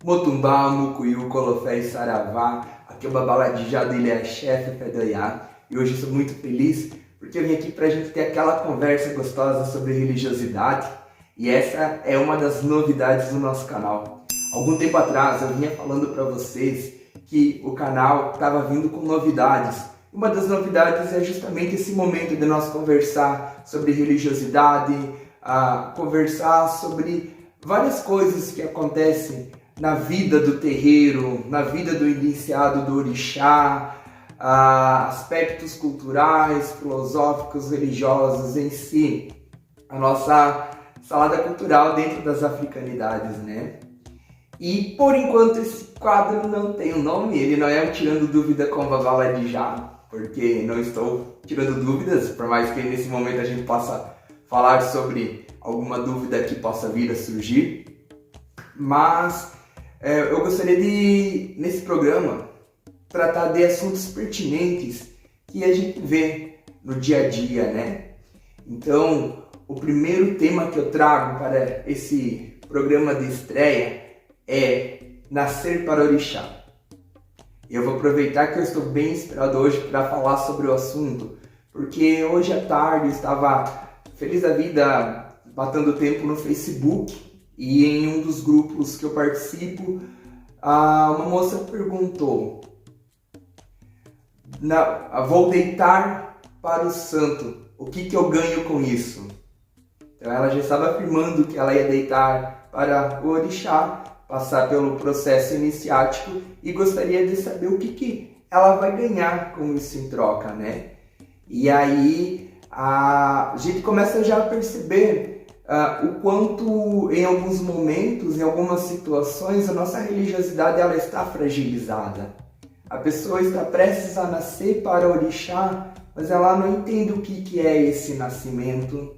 Motumbá, Mucuyu, Colofé e Saravá, aqui é o Babaladijá do Ilha Chefe Fedoiá, e hoje eu sou muito feliz porque eu vim aqui pra gente ter aquela conversa gostosa sobre religiosidade, e essa é uma das novidades do nosso canal. Algum tempo atrás eu vinha falando para vocês que o canal estava vindo com novidades. Uma das novidades é justamente esse momento de nós conversar sobre religiosidade, conversar sobre várias coisas que acontecem na vida do terreiro, na vida do iniciado do orixá, aspectos culturais, filosóficos, religiosos em si, a nossa salada cultural dentro das africanidades, né? E por enquanto esse quadro não tem um nome, ele não é um Tirando Dúvida com Babaladijá, porque não estou tirando dúvidas, por mais que nesse momento a gente possa falar sobre alguma dúvida que possa vir a surgir, mas eu gostaria de, nesse programa, tratar de assuntos pertinentes que a gente vê no dia a dia, né? Então, o primeiro tema que eu trago para esse programa de estreia é Nascer para Orixá. Eu vou aproveitar que eu estou bem inspirado hoje para falar sobre o assunto, porque hoje à tarde eu estava feliz da vida batendo tempo no Facebook e em um dos grupos que eu participo, uma moça perguntou: vou deitar para o santo, o que eu ganho com isso? Então ela já estava afirmando que ela ia deitar para o orixá, passar pelo processo iniciático e gostaria de saber o que ela vai ganhar com isso em troca, né? E aí a gente começa já a perceber o quanto em alguns momentos, em algumas situações, a nossa religiosidade ela está fragilizada. A pessoa está prestes a nascer para o orixá, mas ela não entende o que é esse nascimento,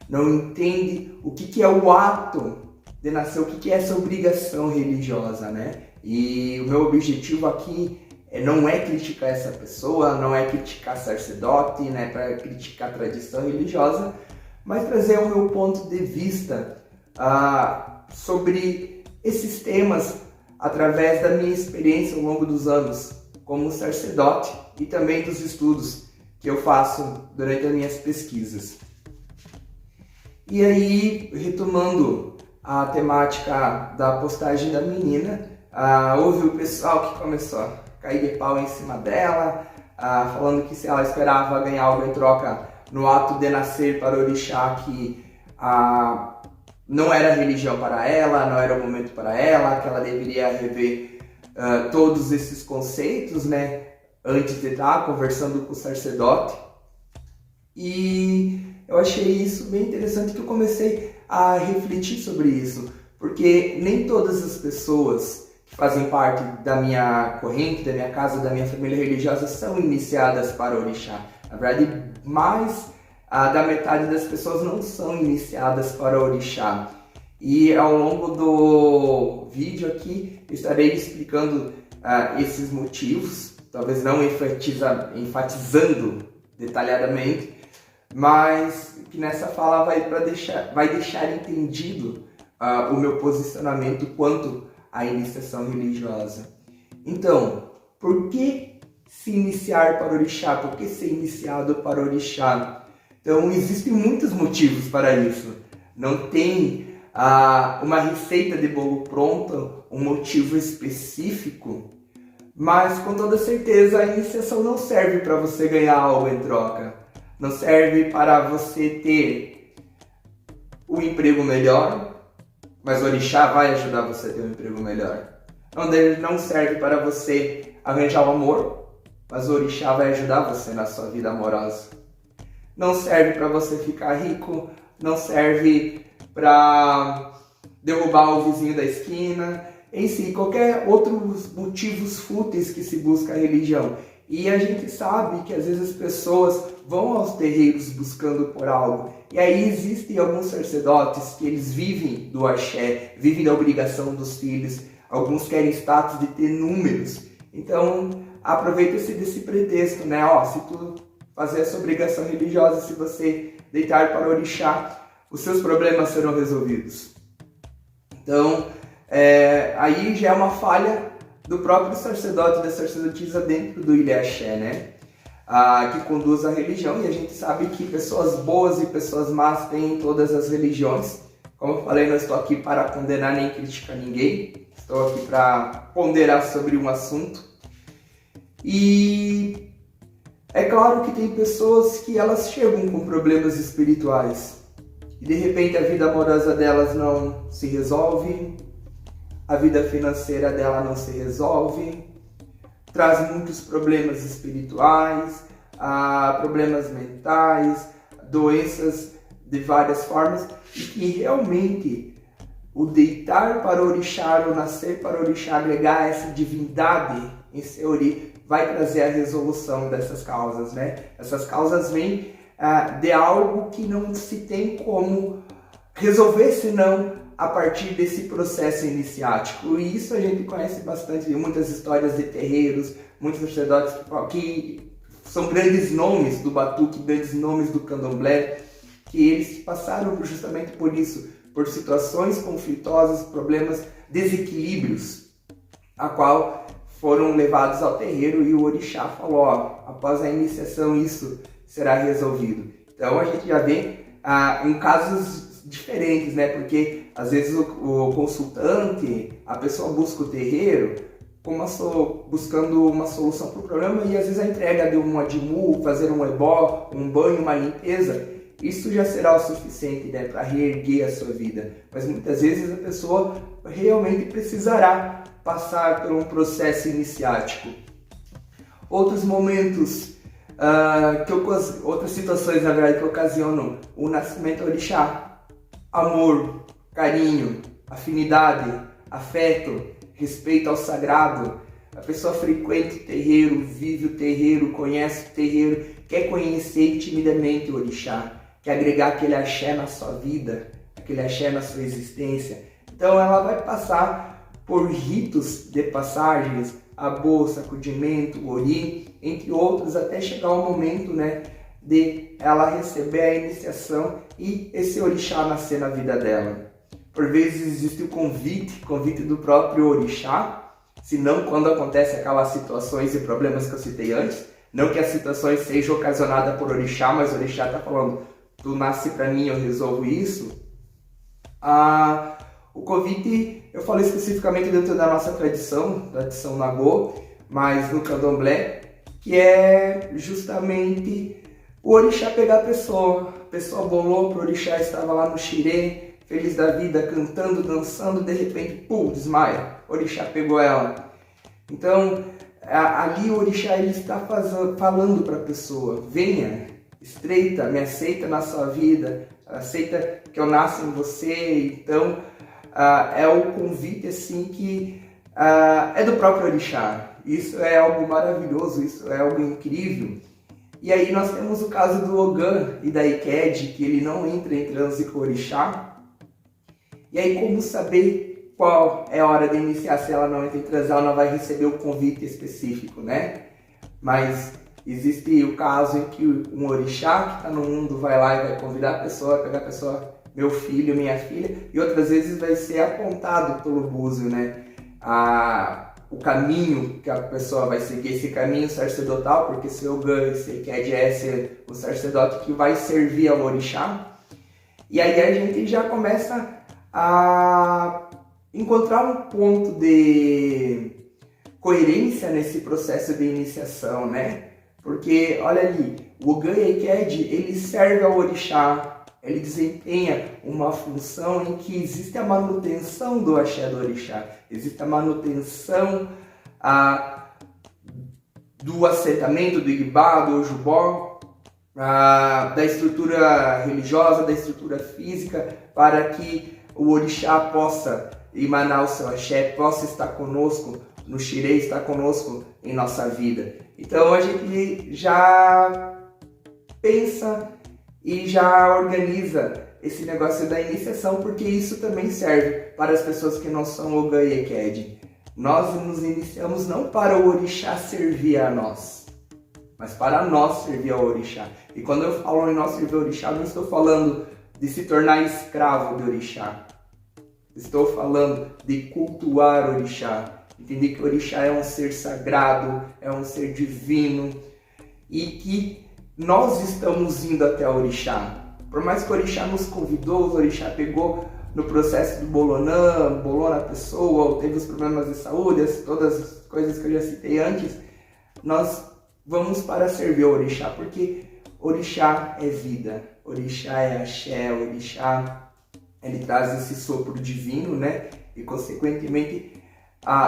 não entende o que é o ato de nascer, o que é essa obrigação religiosa, né? E o meu objetivo aqui não é criticar essa pessoa, não é criticar sacerdote, né, para criticar a tradição religiosa, mas trazer o meu ponto de vista sobre esses temas através da minha experiência ao longo dos anos como sacerdote e também dos estudos que eu faço durante as minhas pesquisas. E aí, retomando a temática da postagem da menina, houve o pessoal que começou a cair de pau em cima dela, falando que se ela esperava ganhar algo em troca no ato de nascer para o orixá, que não era religião para ela, não era o momento para ela, que ela deveria rever todos esses conceitos, né, antes de estar conversando com o sacerdote. E eu achei isso bem interessante, que eu comecei a refletir sobre isso, porque nem todas as pessoas que fazem parte da minha corrente, da minha casa, da minha família religiosa são iniciadas para o orixá. Na verdade, mais da metade das pessoas não são iniciadas para o orixá. E ao longo do vídeo aqui eu estarei explicando esses motivos, talvez não enfatizando detalhadamente, mas que nessa fala vai deixar entendido o meu posicionamento quanto à iniciação religiosa. Então, por que se iniciar para o orixá? Por que ser iniciado para o orixá? Então, existem muitos motivos para isso. Não tem uma receita de bolo pronta, um motivo específico, mas com toda certeza a iniciação não serve para você ganhar algo em troca. Não serve para você ter um emprego melhor, mas o orixá vai ajudar você a ter um emprego melhor. Não serve para você arranjar o amor, mas o orixá vai ajudar você na sua vida amorosa. Não serve para você ficar rico, não serve para derrubar o vizinho da esquina, em si, qualquer outros motivos fúteis que se busca a religião. E a gente sabe que às vezes as pessoas vão aos terreiros buscando por algo. E aí existem alguns sacerdotes que eles vivem do axé, vivem da obrigação dos filhos. Alguns querem status de ter números. Então, aproveita-se desse pretexto, né? Se tu fazer essa obrigação religiosa, se você deitar para o orixá, os seus problemas serão resolvidos. Então, aí já é uma falha do próprio sacerdote, da sacerdotisa dentro do Ilha Axé, né? Que conduz à religião, e a gente sabe que pessoas boas e pessoas más têm em todas as religiões. Como eu falei, não estou aqui para condenar nem criticar ninguém, estou aqui para ponderar sobre um assunto. E é claro que tem pessoas que elas chegam com problemas espirituais e de repente a vida amorosa delas não se resolve, a vida financeira dela não se resolve, traz muitos problemas espirituais, problemas mentais, doenças de várias formas, e que realmente o deitar para o orixá, o nascer para o orixá, agregar essa divindade em seu ori, vai trazer a resolução dessas causas, né? Essas causas vêm de algo que não se tem como resolver senão a partir desse processo iniciático. E isso a gente conhece bastante, muitas histórias de terreiros, muitos sacerdotes que são grandes nomes do batuque, grandes nomes do candomblé, que eles passaram justamente por isso, por situações conflitosas, problemas, desequilíbrios, a qual foram levados ao terreiro e o orixá falou, após a iniciação isso será resolvido. Então a gente já vê em casos diferentes, né? Porque às vezes o consultante, a pessoa busca o terreiro buscando uma solução para o problema, e às vezes a entrega de um adimu, fazer um ebó, um banho, uma limpeza, isso já será o suficiente, né, para reerguer a sua vida. Mas muitas vezes a pessoa realmente precisará passar por um processo iniciático. Outros momentos, outras situações, na verdade, que ocasionam o nascimento orixá: amor, carinho, afinidade, afeto, respeito ao sagrado. A pessoa frequenta o terreiro, vive o terreiro, conhece o terreiro, quer conhecer timidamente o orixá, quer agregar aquele axé na sua vida, aquele axé na sua existência. Então ela vai passar por ritos de passagens, abô, sacudimento, ori, entre outros, até chegar o momento, né, de ela receber a iniciação e esse orixá nascer na vida dela. Por vezes existe o convite do próprio orixá, se não quando acontecem aquelas situações e problemas que eu citei antes. Não que as situações sejam ocasionadas por orixá, mas o orixá está falando, tu nasce para mim, eu resolvo isso. O convite, eu falo especificamente dentro da nossa tradição Nagô, mas no candomblé, que é justamente o orixá pegar a pessoa bolou pro orixá, estava lá no xirê, feliz da vida, cantando, dançando, de repente, desmaia, o orixá pegou ela. Então, ali o orixá ele está falando para a pessoa, venha, estreita, me aceita na sua vida, aceita que eu nasço em você. Então, é o convite assim que é do próprio orixá. Isso é algo maravilhoso, isso é algo incrível. E aí nós temos o caso do Ogã e da Iked, que ele não entra em transe com o orixá. E aí como saber qual é a hora de iniciar? Se ela não entra em transe, ela não vai receber o convite específico, né? Mas existe o caso em que um orixá que está no mundo vai lá e vai convidar a pessoa, pegar a pessoa, meu filho, minha filha, e outras vezes vai ser apontado pelo búzio, né? O caminho que a pessoa vai seguir, esse caminho sacerdotal, porque se o Ogã, se Iked é ser o sacerdote que vai servir ao orixá. E aí a gente já começa a encontrar um ponto de coerência nesse processo de iniciação, né? Porque, olha ali, o Ogã e a Iked, ele serve ao orixá, ele desempenha uma função em que existe a manutenção do axé do orixá, existe a manutenção do assentamento, do Igbá, do Ojubó, da estrutura religiosa, da estrutura física, para que o orixá possa emanar o seu axé, possa estar conosco no xirê, estar conosco em nossa vida. Então a gente já pensa e já organiza esse negócio da iniciação, porque isso também serve para as pessoas que não são Ogã e Iked. Nós nos iniciamos não para o orixá servir a nós, mas para nós servir ao orixá. E quando eu falo em nós servir ao orixá, não estou falando de se tornar escravo do orixá, Estou falando de cultuar orixá. Entender que orixá é um ser sagrado, é um ser divino e que nós estamos indo até o orixá. Por mais que o orixá nos convidou, o orixá pegou no processo do bolonã, bolou na pessoa, ou teve os problemas de saúde, todas as coisas que eu já citei antes, nós vamos para servir o orixá, porque orixá é vida, orixá é axé, orixá ele traz esse sopro divino, né? E consequentemente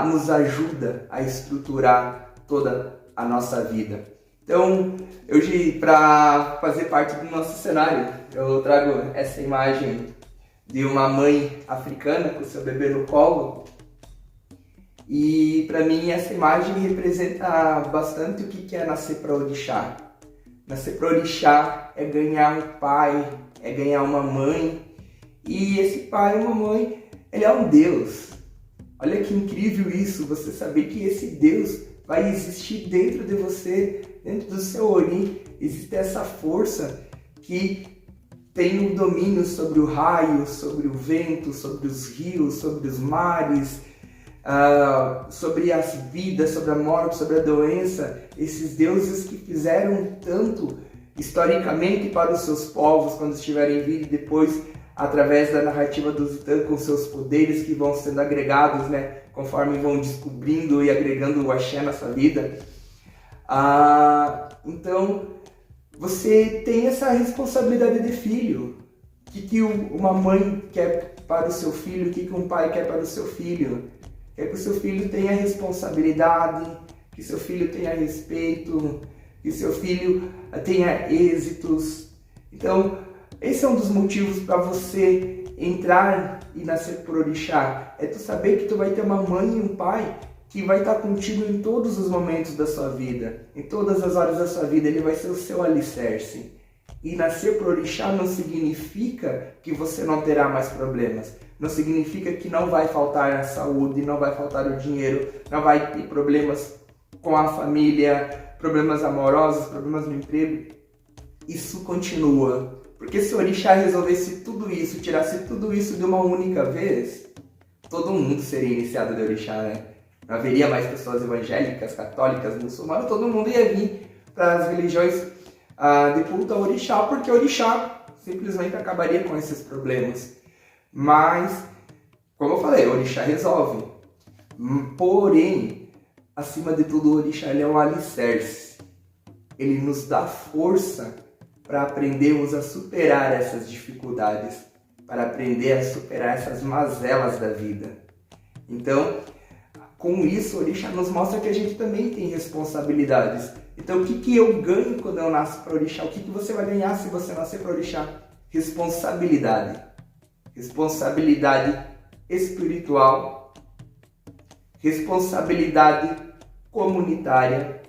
nos ajuda a estruturar toda a nossa vida. Então, hoje, para fazer parte do nosso cenário, eu trago essa imagem de uma mãe africana com seu bebê no colo. E para mim essa imagem representa bastante o que é nascer para orixá. Nascer para orixá é ganhar um pai, é ganhar uma mãe. E esse pai e uma mãe, ele é um Deus. Olha que incrível isso, você saber que esse Deus vai existir dentro de você, dentro do seu Ori. Existe essa força que tem o domínio sobre o raio, sobre o vento, sobre os rios, sobre os mares, sobre as vidas, sobre a morte, sobre a doença. Esses deuses que fizeram tanto historicamente para os seus povos quando estiverem em vida e depois através da narrativa dos Itan com seus poderes que vão sendo agregados, né, conforme vão descobrindo e agregando o axé na sua vida. Então você tem essa responsabilidade de filho. O que uma mãe quer para o seu filho, o que um pai quer para o seu filho? Quer que o seu filho tenha responsabilidade, que seu filho tenha respeito, que seu filho tenha êxitos. Então, esse é um dos motivos para você entrar e nascer por orixá. É tu saber que tu vai ter uma mãe e um pai que vai estar contigo em todos os momentos da sua vida, em todas as horas da sua vida. Ele vai ser o seu alicerce. E nascer por orixá não significa que você não terá mais problemas. Não significa que não vai faltar a saúde, não vai faltar o dinheiro, não vai ter problemas com a família, problemas amorosos, problemas no emprego. Isso continua. Porque se o orixá resolvesse tudo isso, tirasse tudo isso de uma única vez, todo mundo seria iniciado de orixá, né? Não haveria mais pessoas evangélicas, católicas, muçulmanas, todo mundo ia vir para as religiões de culto ao orixá, porque o orixá simplesmente acabaria com esses problemas. Mas, como eu falei, o orixá resolve. Porém, acima de tudo, o orixá ele é um alicerce. Ele nos dá força para aprendermos a superar essas dificuldades, para aprender a superar essas mazelas da vida. Então, com isso, o orixá nos mostra que a gente também tem responsabilidades. Então, o que eu ganho quando eu nasço para orixá? O que você vai ganhar se você nascer para orixá? Responsabilidade. Responsabilidade espiritual, responsabilidade comunitária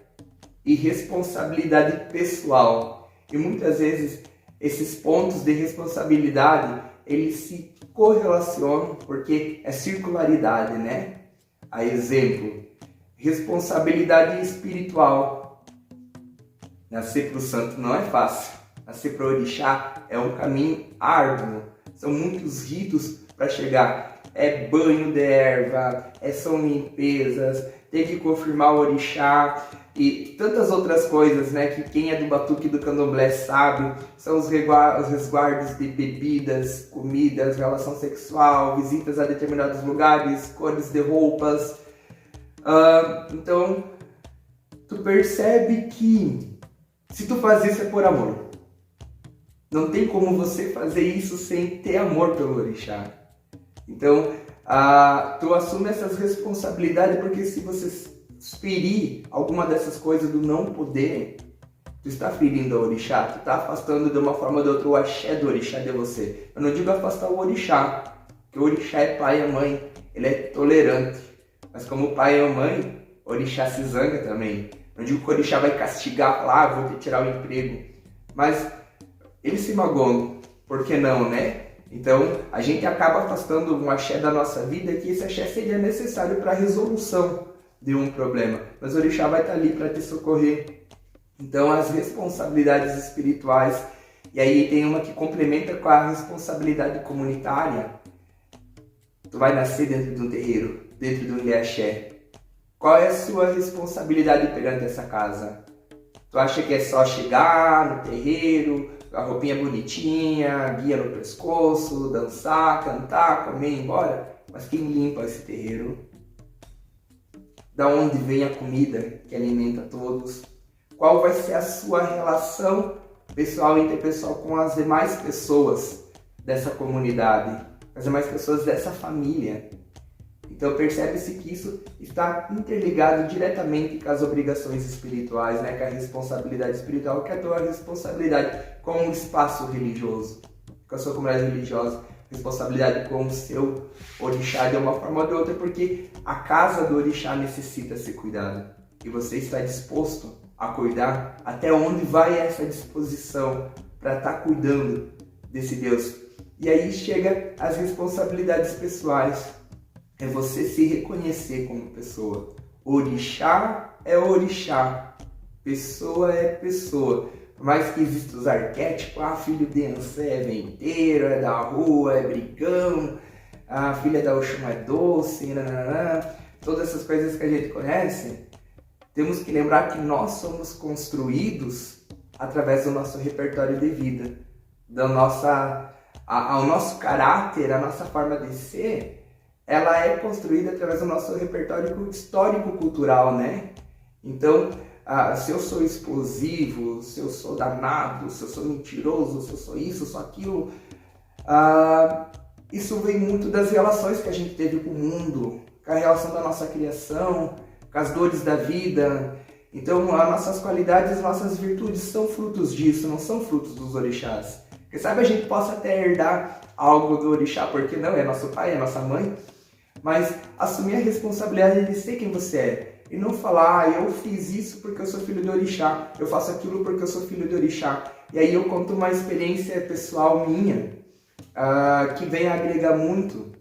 e responsabilidade pessoal. E muitas vezes esses pontos de responsabilidade, eles se correlacionam porque é circularidade, né? A exemplo, responsabilidade espiritual. Nascer para o santo não é fácil. Nascer para o orixá é um caminho árduo. São muitos ritos para chegar. É banho de erva, são limpezas, tem que confirmar o orixá e tantas outras coisas, né? Que quem é do batuque do candomblé sabe. São os resguardos de bebidas, comidas, relação sexual, visitas a determinados lugares, cores de roupas. Então, tu percebe que se tu faz isso é por amor. Não tem como você fazer isso sem ter amor pelo orixá. Então, tu assume essas responsabilidades porque se você ferir alguma dessas coisas do não poder, tu está ferindo o orixá, tu está afastando de uma forma ou de outra o axé do orixá de você. Eu não digo afastar o orixá, porque o orixá é pai e mãe, ele é tolerante. Mas como pai e mãe, o orixá se zanga também. Não digo que o orixá vai castigar, falar, vou te tirar o emprego. Mas eles se magoam, por que não, né? Então, a gente acaba afastando um axé da nossa vida que esse axé seria necessário para a resolução de um problema. Mas o orixá vai estar ali para te socorrer. Então, as responsabilidades espirituais, e aí tem uma que complementa com a responsabilidade comunitária. tu vai nascer dentro de um terreiro, dentro de um Ilhéaxé. Qual é a sua responsabilidade perante essa casa? Tu acha que é só chegar no terreiro, a roupinha bonitinha, guia no pescoço, dançar, cantar, comer e ir embora? Mas quem limpa esse terreiro? Da onde vem a comida que alimenta todos? Qual vai ser a sua relação pessoal e interpessoal com as demais pessoas dessa comunidade, as demais pessoas dessa família? Então percebe-se que isso está interligado diretamente com as obrigações espirituais, né? Com a responsabilidade espiritual, que é a tua responsabilidade com o espaço religioso, com a sua comunidade religiosa, responsabilidade com o seu orixá de uma forma ou de outra, porque a casa do orixá necessita ser cuidada. E você está disposto a cuidar? Até onde vai essa disposição para estar cuidando desse Deus? E aí chega as responsabilidades pessoais. É você se reconhecer como pessoa. Orixá é orixá, pessoa é pessoa. Por mais que existam os arquétipos, filho de Ansé é venteiro, é da rua, é brigão, a filha da Oxum é doce, nananã, todas essas coisas que a gente conhece, temos que lembrar que nós somos construídos através do nosso repertório de vida, ao nosso caráter, a nossa forma de ser. Ela é construída através do nosso repertório histórico-cultural, né? Então, se eu sou explosivo, se eu sou danado, se eu sou mentiroso, se eu sou isso, sou aquilo, isso vem muito das relações que a gente teve com o mundo, com a relação da nossa criação, com as dores da vida. Então, as nossas qualidades, as nossas virtudes são frutos disso, não são frutos dos orixás. Quem sabe a gente possa até herdar algo do orixá, porque não, é nosso pai, é nossa mãe, mas assumir a responsabilidade de ser quem você é. E não falar, eu fiz isso porque eu sou filho do orixá, eu faço aquilo porque eu sou filho do orixá. E aí eu conto uma experiência pessoal minha, que vem a agregar muito.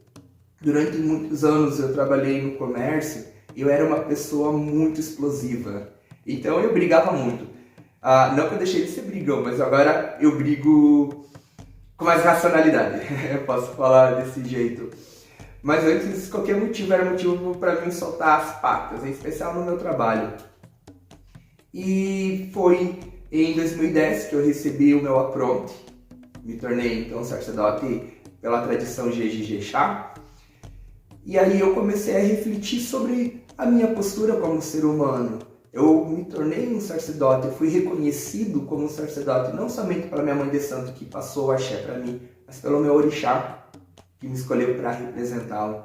Durante muitos anos eu trabalhei no comércio e eu era uma pessoa muito explosiva. Então eu brigava muito. Não que eu deixei de ser brigão, mas agora eu brigo com mais racionalidade. Eu posso falar desse jeito. Mas antes, qualquer motivo era motivo para mim soltar as pacas, em especial no meu trabalho. E foi em 2010 que eu recebi o meu apronte. Me tornei então sacerdote pela tradição Jejijexá. E aí eu comecei a refletir sobre a minha postura como ser humano. Eu me tornei um sacerdote, eu fui reconhecido como um sacerdote, não somente pela minha mãe de santo que passou o axé para mim, mas pelo meu orixá, que me escolheu para representá-lo.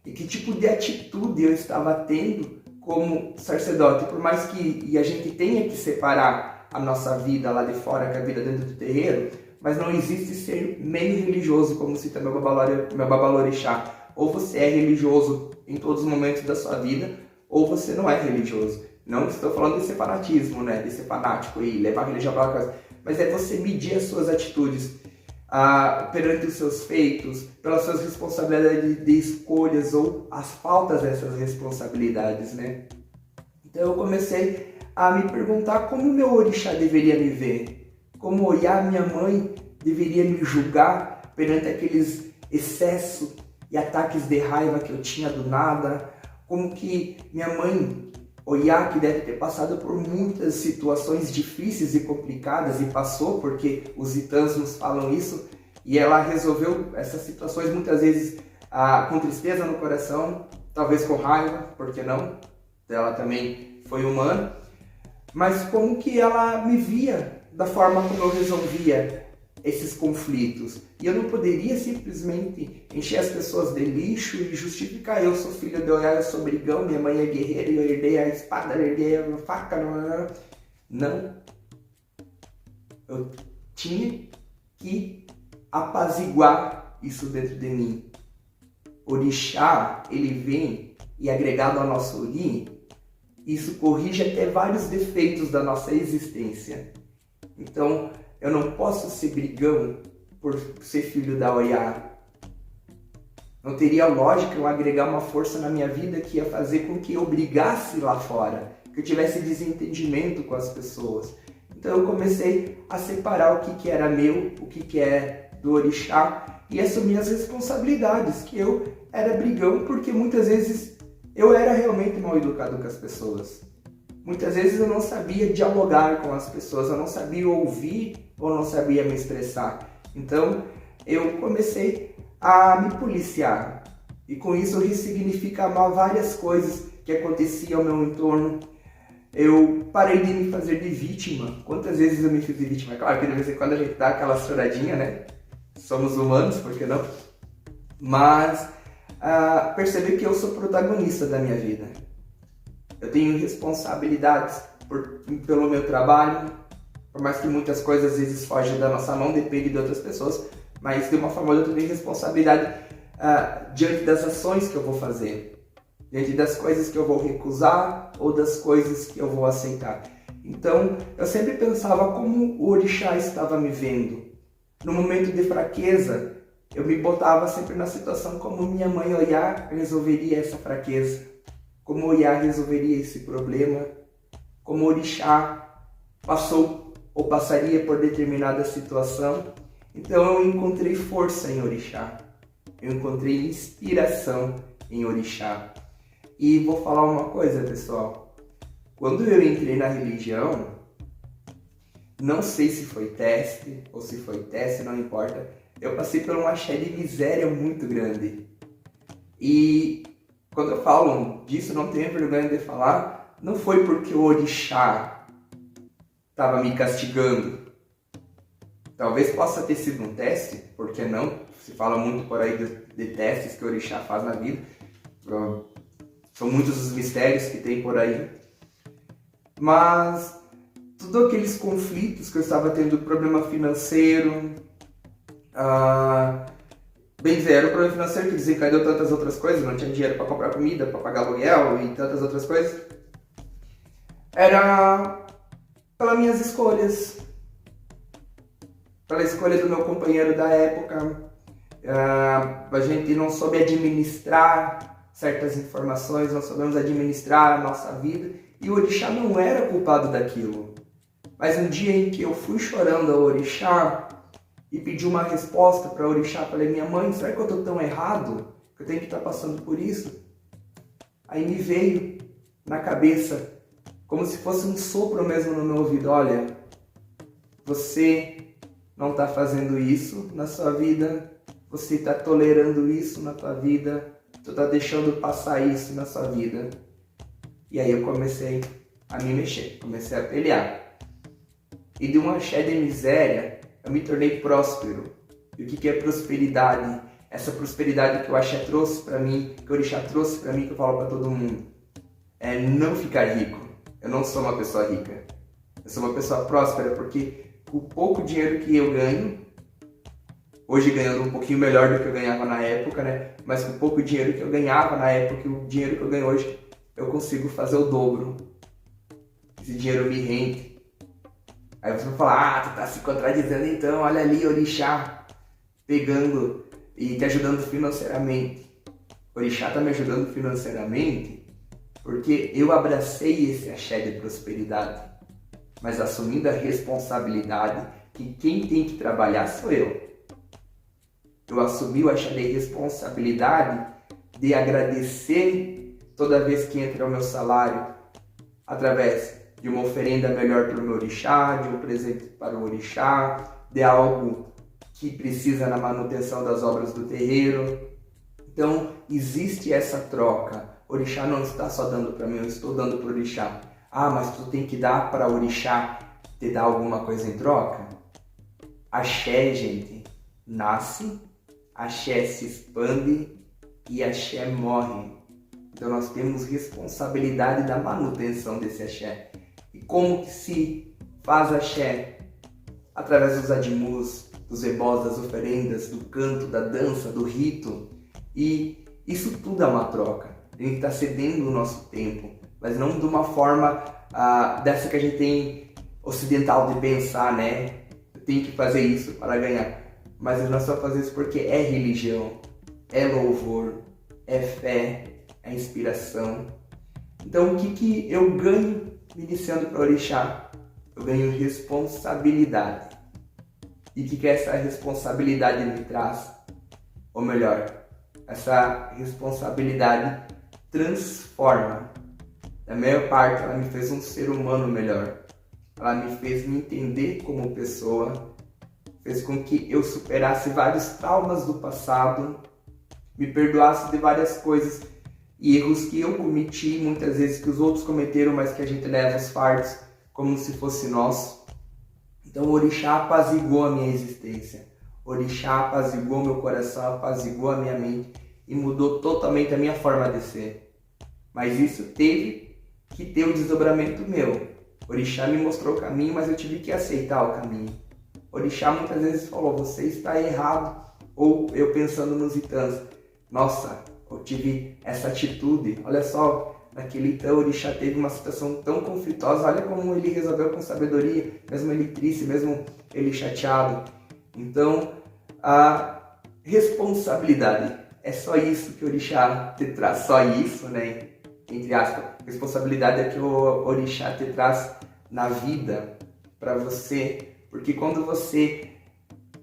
E que tipo de atitude eu estava tendo como sacerdote, por mais que a gente tenha que separar a nossa vida lá de fora, que é a vida dentro do terreiro, mas não existe ser meio religioso, como cita meu babalorixá. Ou você é religioso em todos os momentos da sua vida, ou você não é religioso. Não estou falando de separatismo, né, de ser fanático e levar a religião para coisa, mas é você medir as suas atitudes perante os seus feitos, pelas suas responsabilidades de escolhas ou as faltas dessas responsabilidades, né? Então eu comecei a me perguntar como o meu orixá deveria me ver, como Oiá, minha mãe, deveria me julgar perante aqueles excessos e ataques de raiva que eu tinha do nada, como que minha mãe, Oiá, que deve ter passado por muitas situações difíceis e complicadas e passou, porque os itãs nos falam isso, e ela resolveu essas situações muitas vezes com tristeza no coração, talvez com raiva, por que não? Ela também foi humana, mas como que ela me via da forma como eu resolvia esses conflitos. E eu não poderia simplesmente encher as pessoas de lixo e justificar: eu sou filho de Oiá, eu sou brigão, minha mãe é guerreira e eu herdei a espada, eu herdei a faca. Não. Eu tinha que apaziguar isso dentro de mim. Orixá, ele vem e agregado ao nosso Ori, isso corrige até vários defeitos da nossa existência. Então, eu não posso ser brigão por ser filho da Oiá. Não teria lógica eu agregar uma força na minha vida que ia fazer com que eu brigasse lá fora, que eu tivesse desentendimento com as pessoas. Então eu comecei a separar o que era meu, o que é do orixá e assumir as responsabilidades, que eu era brigão porque muitas vezes eu era realmente mal educado com as pessoas. Muitas vezes eu não sabia dialogar com as pessoas, eu não sabia ouvir ou não sabia me expressar. Então eu comecei a me policiar e com isso ressignificar várias coisas que aconteciam ao meu entorno. Eu parei de me fazer de vítima. Quantas vezes eu me fiz de vítima? Claro que de vez em quando a gente dá aquela choradinha, né? Somos humanos, por que não? Mas perceber que eu sou protagonista da minha vida. Eu tenho responsabilidades pelo meu trabalho, por mais que muitas coisas às vezes fogem da nossa mão, depende de outras pessoas, mas de uma forma ou de outra eu tenho responsabilidade diante das ações que eu vou fazer. Diante das coisas que eu vou recusar ou das coisas que eu vou aceitar. Então, eu sempre pensava como o orixá estava me vendo. No momento de fraqueza, eu me botava sempre na situação como minha mãe Oiá resolveria essa fraqueza, como Oiá resolveria esse problema, como o orixá passou ou passaria por determinada situação. Então, eu encontrei força em orixá, eu encontrei inspiração em orixá. E vou falar uma coisa, pessoal. Quando eu entrei na religião, não sei se foi teste ou se foi teste, não importa. Eu passei por um axé de miséria muito grande. E quando eu falo disso, não tenho vergonha de falar, não foi porque o orixá estava me castigando. Talvez possa ter sido um teste, por que não? Se fala muito por aí de testes que o orixá faz na vida. São muitos os mistérios que tem por aí. Mas todos aqueles conflitos que eu estava tendo, problema financeiro, bem dizer, era o problema financeiro que desencadeou tantas outras coisas, não tinha dinheiro para comprar comida, para pagar aluguel e tantas outras coisas. Era pelas minhas escolhas, pela escolha do meu companheiro da época. A gente não soube administrar certas informações, nós sabemos administrar a nossa vida e o orixá não era culpado daquilo. Mas um dia em que eu fui chorando ao orixá e pedi uma resposta para o orixá, falei, minha mãe, será que eu estou tão errado que eu tenho que estar passando por isso? Aí me veio na cabeça, como se fosse um sopro mesmo no meu ouvido, olha, você não está fazendo isso na sua vida, você está tolerando isso na tua vida, tu está deixando passar isso na sua vida. E aí eu comecei a me mexer, comecei a pelear. E de um axé de miséria, eu me tornei próspero. E o que é prosperidade? Essa prosperidade que o axé trouxe para mim, que o orixá trouxe para mim, que eu falo para todo mundo, é não ficar rico. Eu não sou uma pessoa rica. Eu sou uma pessoa próspera, porque o pouco dinheiro que eu ganho, hoje ganhando um pouquinho melhor do que eu ganhava na época, né? Mas com o pouco dinheiro que eu ganhava na época e o dinheiro que eu ganho hoje, eu consigo fazer o dobro. Esse dinheiro me rende. Aí você vai falar, tu tá se contradizendo então, olha ali, orixá, pegando e te ajudando financeiramente. O orixá tá me ajudando financeiramente porque eu abracei esse axé de prosperidade, mas assumindo a responsabilidade que quem tem que trabalhar sou eu. Eu assumi o axé de responsabilidade de agradecer toda vez que entra o meu salário através de uma oferenda melhor para o meu orixá, de um presente para o orixá, de algo que precisa na manutenção das obras do terreiro. Então, existe essa troca. O orixá não está só dando para mim, eu estou dando para o orixá. Ah, mas tu tem que dar para o orixá te dar alguma coisa em troca? Axé, gente, nasce, axé se expande e axé morre. Então nós temos responsabilidade da manutenção desse axé. E como que se faz axé? Através dos adimus, dos ebós, das oferendas, do canto, da dança, do rito. E isso tudo é uma troca. A gente está cedendo o nosso tempo, mas não de uma forma dessa que a gente tem ocidental de pensar, né? Eu tenho que fazer isso para ganhar. Mas nós só fazemos isso porque é religião, é louvor, é fé, é inspiração. Então o que eu ganho me iniciando para orixá? Eu ganho responsabilidade. E o que essa responsabilidade me traz? Ou melhor, essa responsabilidade transforma. Na maior parte, ela me fez um ser humano melhor. Ela me fez me entender como pessoa, fez com que eu superasse vários traumas do passado, me perdoasse de várias coisas e erros que eu cometi, muitas vezes que os outros cometeram, mas que a gente leva os fardos como se fosse nosso. Então o orixá apaziguou a minha existência, o orixá apaziguou meu coração, apaziguou a minha mente e mudou totalmente a minha forma de ser. Mas isso teve que ter o desdobramento meu. O orixá me mostrou o caminho, mas eu tive que aceitar o caminho. O orixá muitas vezes falou, você está errado. Ou eu pensando nos itãs, nossa, eu tive essa atitude, olha só, naquele então o orixá teve uma situação tão conflitosa, olha como ele resolveu com sabedoria, mesmo ele triste, mesmo ele chateado. Então, a responsabilidade, é só isso que o orixá te traz, só isso, né? Entre aspas, responsabilidade é que o orixá te traz na vida para você, porque quando você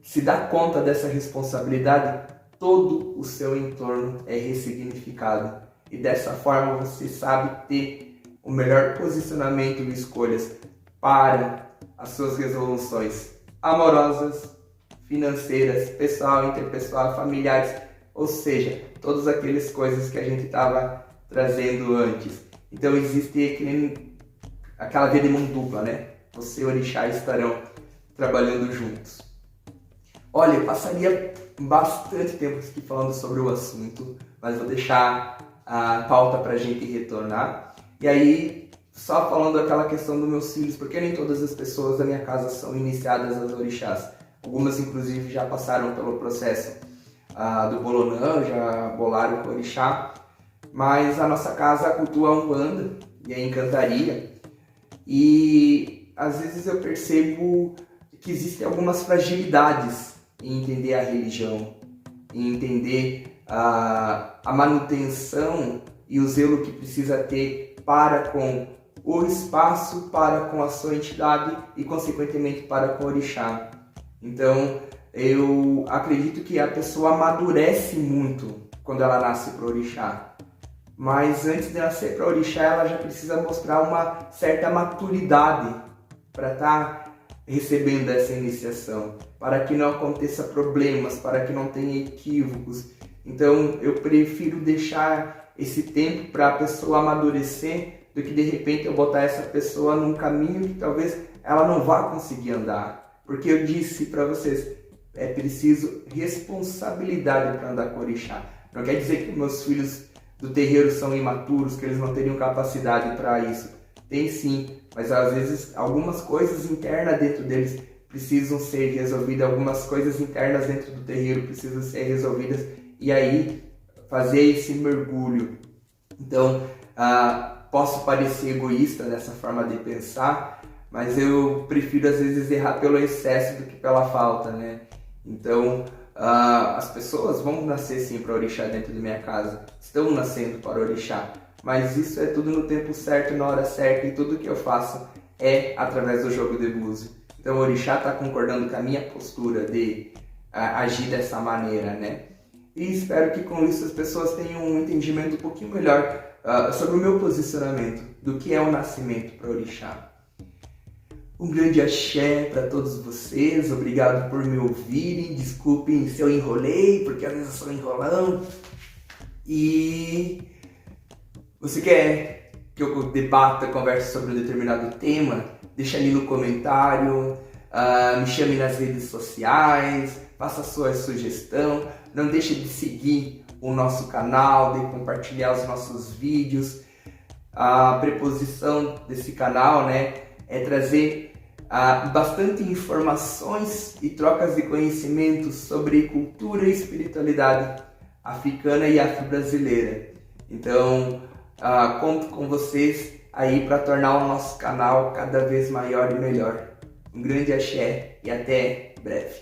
se dá conta dessa responsabilidade, todo o seu entorno é ressignificado e dessa forma você sabe ter o melhor posicionamento e escolhas para as suas resoluções amorosas, financeiras, pessoal, interpessoal, familiares, ou seja, todas aquelas coisas que a gente estava trazendo antes. Então existe aquela via de mão dupla, né? Você e o orixá estarão trabalhando juntos. Olha, eu passaria bastante tempo aqui falando sobre o assunto, mas vou deixar a pauta para a gente retornar. E aí, só falando aquela questão dos meus filhos, porque nem todas as pessoas da minha casa são iniciadas às orixás. Algumas, inclusive, já passaram pelo processo do bolonã, já bolaram com o orixá. Mas a nossa casa cultua a Umbanda e a encantaria. E às vezes eu percebo que existem algumas fragilidades em entender a religião, em entender a manutenção e o zelo que precisa ter para com o espaço, para com a sua entidade e, consequentemente, para com o orixá. Então, eu acredito que a pessoa amadurece muito quando ela nasce para o orixá. Mas antes de nascer para o orixá, ela já precisa mostrar uma certa maturidade para estar recebendo essa iniciação, para que não aconteça problemas, para que não tenha equívocos. Então eu prefiro deixar esse tempo para a pessoa amadurecer do que de repente eu botar essa pessoa num caminho que talvez ela não vá conseguir andar. Porque eu disse para vocês, é preciso responsabilidade para andar com o orixá. Não quer dizer que meus filhos do terreiro são imaturos, que eles não teriam capacidade para isso. Tem sim, mas às vezes algumas coisas internas dentro deles precisam ser resolvidas, algumas coisas internas dentro do terreiro precisam ser resolvidas e aí fazer esse mergulho. Então, posso parecer egoísta nessa forma de pensar, mas eu prefiro às vezes errar pelo excesso do que pela falta, né? Então, as pessoas vão nascer sim para o orixá dentro da minha casa, estão nascendo para o orixá, mas isso é tudo no tempo certo, na hora certa, e tudo que eu faço é através do jogo de búzio. Então o orixá está concordando com a minha postura de agir dessa maneira, né? E espero que com isso as pessoas tenham um entendimento um pouquinho melhor sobre o meu posicionamento, do que é o nascimento para o orixá. Um grande axé para todos vocês, obrigado por me ouvirem, desculpem se eu enrolei, porque às vezes eu sou enrolão. E você quer que eu debata, converse sobre um determinado tema? Deixa ali no comentário, me chame nas redes sociais, faça a sua sugestão, não deixe de seguir o nosso canal, de compartilhar os nossos vídeos. A preposição desse canal, né, é trazer bastante informações e trocas de conhecimentos sobre cultura e espiritualidade africana e afro-brasileira. Então, conto com vocês aí para tornar o nosso canal cada vez maior e melhor. Um grande axé e até breve.